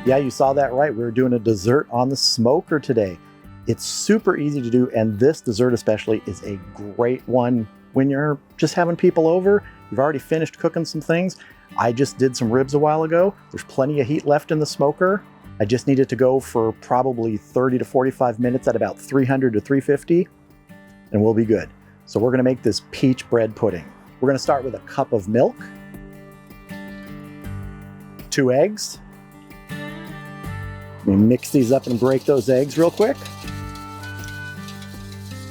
Yeah, you saw that right. We were doing a dessert on the smoker today. It's super easy to do, and this dessert especially is a great one when you're just having people over. You've already finished cooking some things. I just did some ribs a while ago. There's plenty of heat left in the smoker. I just need it to go for probably 30 to 45 minutes at about 300 to 350, and we'll be good. So we're gonna make this peach bread pudding. We're gonna start with a cup of milk, 2 eggs. Let me mix these up and break those eggs real quick.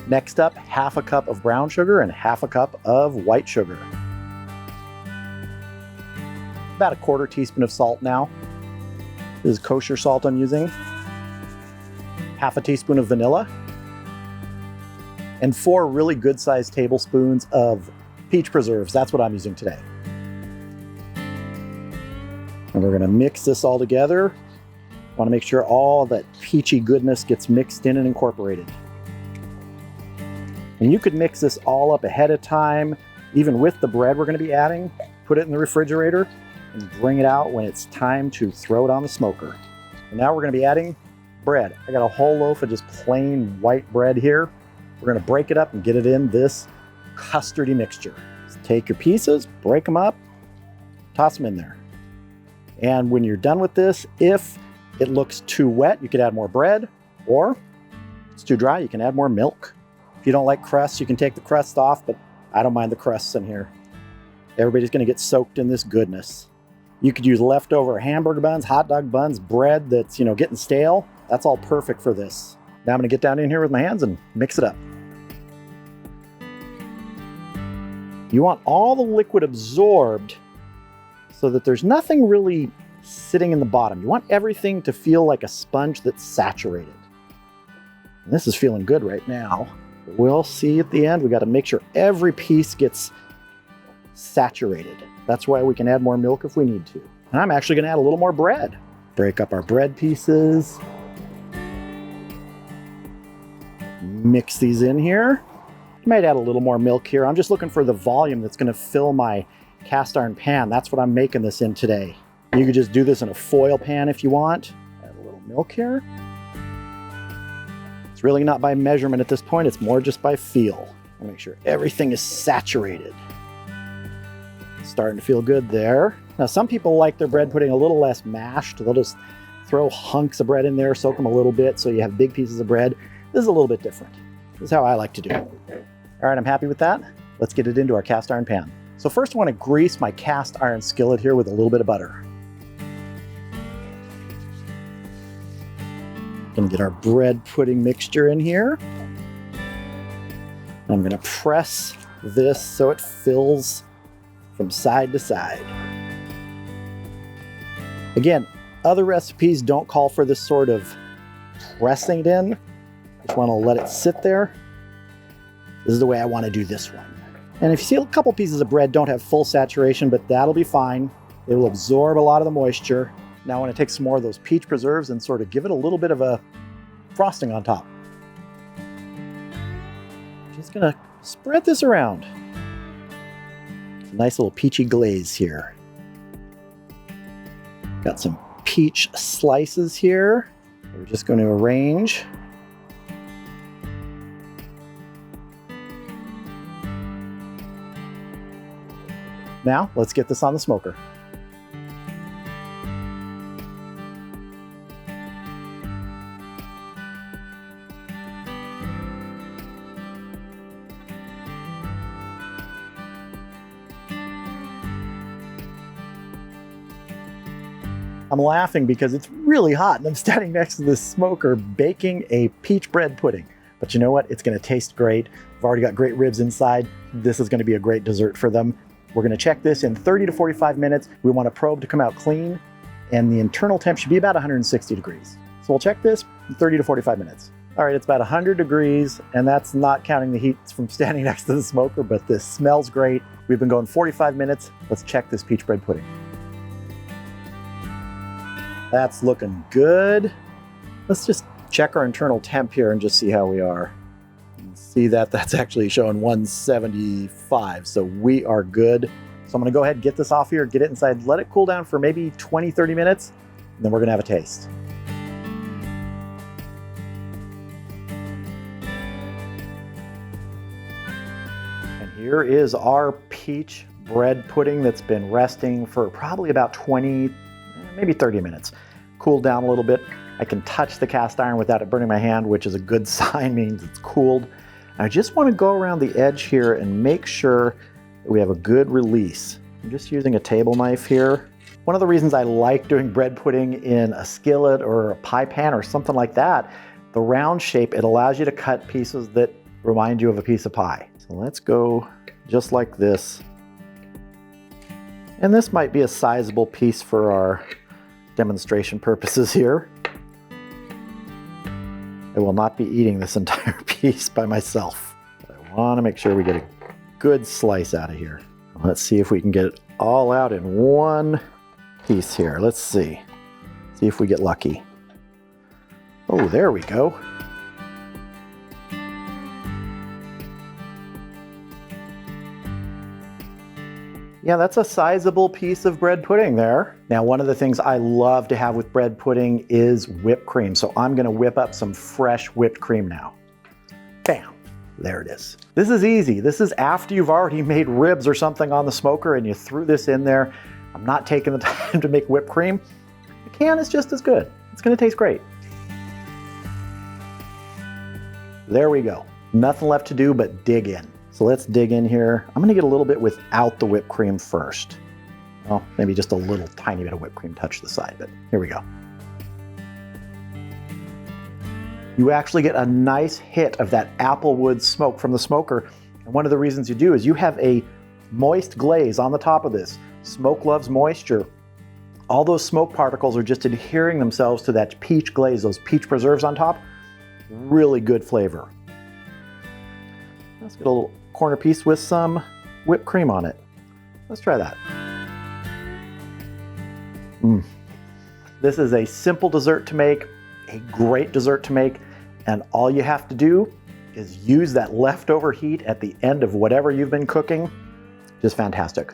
Next up, half a cup of brown sugar and half a cup of white sugar. About a 1/4 teaspoon of salt now. This is kosher salt I'm using. Half a teaspoon of vanilla. And 4 really good sized tablespoons of peach preserves. That's what I'm using today. And we're gonna mix this all together. Want to make sure all that peachy goodness gets mixed in and incorporated. And you could mix this all up ahead of time, even with the bread we're going to be adding. Put it in the refrigerator and bring it out when it's time to throw it on the smoker. And now we're going to be adding bread. I got a whole loaf of just plain white bread here. We're going to break it up and get it in this custardy mixture. Just take your pieces, break them up, toss them in there. And when you're done with this, if it looks too wet, you could add more bread, or if it's too dry, you can add more milk. If you don't like crusts, you can take the crust off, but I don't mind the crusts in here. Everybody's gonna get soaked in this goodness. You could use leftover hamburger buns, hot dog buns, bread that's, getting stale. That's all perfect for this. Now I'm gonna get down in here with my hands and mix it up. You want all the liquid absorbed so that there's nothing really sitting in the bottom. You want everything to feel like a sponge that's saturated. And this is feeling good right now. We'll see at the end. We got to make sure every piece gets saturated. That's why we can add more milk if we need to. And I'm actually going to add a little more bread. Break up our bread pieces. Mix these in here. I might add a little more milk here. I'm just looking for the volume that's going to fill my cast iron pan. That's what I'm making this in today. You could just do this in a foil pan if you want. Add a little milk here. It's really not by measurement at this point, it's more just by feel. I'll make sure everything is saturated. It's starting to feel good there. Now some people like their bread pudding a little less mashed. They'll just throw hunks of bread in there, soak them a little bit so you have big pieces of bread. This is a little bit different. This is how I like to do it. All right, I'm happy with that. Let's get it into our cast iron pan. So first I want to grease my cast iron skillet here with a little bit of butter. Gonna get our bread pudding mixture in here. I'm gonna press this so it fills from side to side. Again, other recipes don't call for this sort of pressing it in. Just wanna let it sit there. This is the way I wanna do this one. And if you see a couple pieces of bread don't have full saturation, but that'll be fine. It will absorb a lot of the moisture. Now I want to take some more of those peach preserves and sort of give it a little bit of a frosting on top. Just gonna spread this around. Nice little peachy glaze here. Got some peach slices here. We're just going to arrange. Now let's get this on the smoker. I'm laughing because it's really hot and I'm standing next to this smoker baking a peach bread pudding. But you know what? It's going to taste great. I've already got great ribs inside. This is going to be a great dessert for them. We're going to check this in 30 to 45 minutes. We want a probe to come out clean, and the internal temp should be about 160 degrees. So we'll check this in 30 to 45 minutes. All right, it's about 100 degrees, and that's not counting the heat from standing next to the smoker, but this smells great. We've been going 45 minutes. Let's check this peach bread pudding. That's looking good. Let's just check our internal temp here and just see how we are. See that that's actually showing 175, so we are good. So I'm gonna go ahead and get this off here, get it inside, let it cool down for maybe 20, 30 minutes, and then we're gonna have a taste. And here is our peach bread pudding that's been resting for probably about 20, maybe 30 minutes. Cooled down a little bit. I can touch the cast iron without it burning my hand, which is a good sign, means it's cooled. And I just want to go around the edge here and make sure that we have a good release. I'm just using a table knife here. One of the reasons I like doing bread pudding in a skillet or a pie pan or something like that, the round shape, it allows you to cut pieces that remind you of a piece of pie. So let's go just like this. And this might be a sizable piece for our demonstration purposes here. I will not be eating this entire piece by myself. But I want to make sure we get a good slice out of here. Let's see if we can get it all out in one piece here. Let's see. See if we get lucky. Oh, there we go. Yeah, that's a sizable piece of bread pudding there. Now, one of the things I love to have with bread pudding is whipped cream. So I'm gonna whip up some fresh whipped cream now. Bam, there it is. This is easy. This is after you've already made ribs or something on the smoker and you threw this in there. I'm not taking the time to make whipped cream. The can is just as good. It's gonna taste great. There we go. Nothing left to do but dig in. So let's dig in here. I'm gonna get a little bit without the whipped cream first. Well, maybe just a little tiny bit of whipped cream touch the side, but here we go. You actually get a nice hit of that applewood smoke from the smoker. And one of the reasons you do is you have a moist glaze on the top of this. Smoke loves moisture. All those smoke particles are just adhering themselves to that peach glaze, those peach preserves on top. Really good flavor. Let's get a little corner piece with some whipped cream on it. Let's try that. This is a simple dessert to make, a great dessert to make, and all you have to do is use that leftover heat at the end of whatever you've been cooking. Just fantastic.